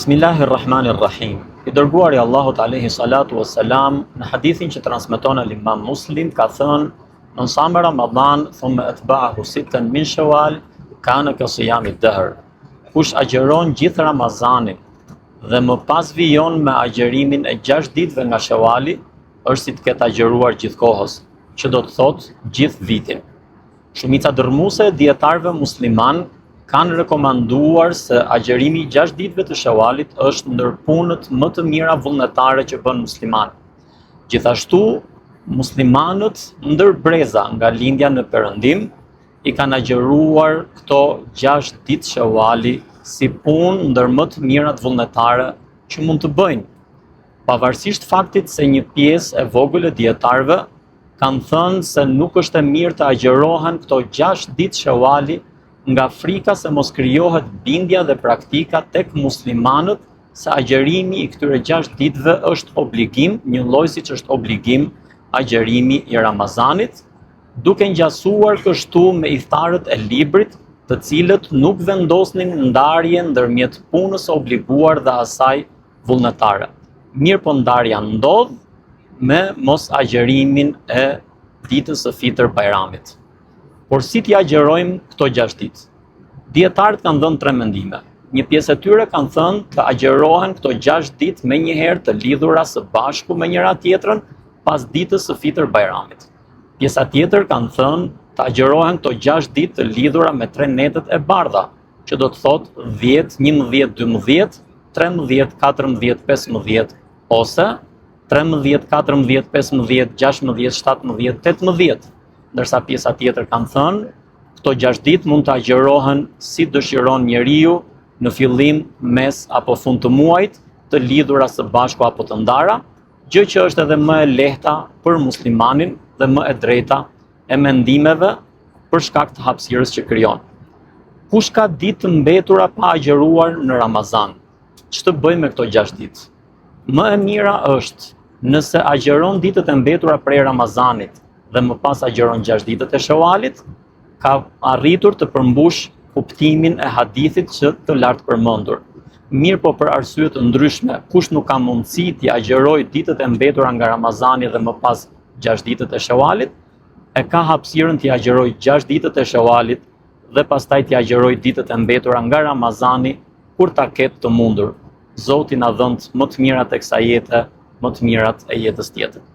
Bismillahirrahmanirrahim. I dërguari Allahut alayhi salatu wassalam në hadithin që transmeton Imam Muslim ka thënë: "Man sama Ramadan thumma atba'ahu sittan min Shawwal kana ka siyami ad-dahr." Kush agjeron gjithë Ramazanin dhe më pas vijon me agjerimin e 6 ditëve nga Shawali, është si të ketë agjeruar gjithë kohës, që do të thotë gjithë vitin. Shumica dërmuese e dietarëve musliman kanë rekomanduar se agjerimi i 6 ditëve të Shawalit është ndër punët më të mira vullnetare që bën musliman. Gjithashtu, muslimanët ndër breza nga lindja në Perëndim i kanë agjeruar këto 6 ditë Shawali si punë ndër më të mirat vullnetare që mund të bëjnë. Pavarësisht faktit se një pjesë e vogël e dietarëve kanë thënë se nuk është e mirë të agjerohen këto 6 ditë Shawali nga frika se mos krijohet bindja dhe praktika tek muslimanët se agjerimi i këtyre 6 ditëve është obligim, një lloj siç është obligim agjerimi i Ramazanit, duke ngjasuar kështu me iftarët e librit, të cilët nuk vendosnin ndarje ndërmjet punës së obliguar dhe asaj vullnetare. Mirë po ndarja ndodh me mos agjerimin e ditës së Fitr Bajramit. Por si t'i agjerojmë këto 6 ditë? Dietarët kanë dhënë 3 mendime. Një pjesë e tyre kanë thënë të agjerohen këto 6 ditë me njëherë të lidhura së bashku me njëra tjetrën pas ditës së Fitr Bajramit. Pjesa tjetër kanë thënë të agjerohen këto 6 ditë të lidhura me 3 netët e bardha, që do të thotë 10, 11, 12, 13, 14, 15 ose 13, 14, 15, 16, 17, 18. Ndërsa pjesa tjetër kanë thënë, këto 6 ditë mund të agjerohen si dëshiron njeriu në fillim, mes apo fund të muajit, të lidhura së bashku apo të ndara, gjë që është edhe më e lehta për muslimanin dhe më e drejta e mendimeve për shkak të hapësirës që krijon. Kush ka ditë të mbetura pa agjeruar në Ramazan? Ç'të bëjmë me këto 6 ditë? Më e mira është nëse agjeron ditët e mbetura prej Ramazanit dhe më pas agjeron 6 ditët e Shawalit, ka arritur të përmbush kuptimin e hadithit që të lartë përmendur. Mirë po për arsye të ndryshme, kush nuk ka mundësi t'i agjerojë ditët e mbetura nga Ramazani dhe më pas 6 ditët e Shawalit, e ka hapësirën t'i agjerojë 6 ditët e Shawalit dhe pastaj t'i agjerojë ditët e mbetura nga Ramazani kur ta ketë të mundur. Zoti na dhënë më të mirat e kësaj jete, më të mirat e jetës tjetër.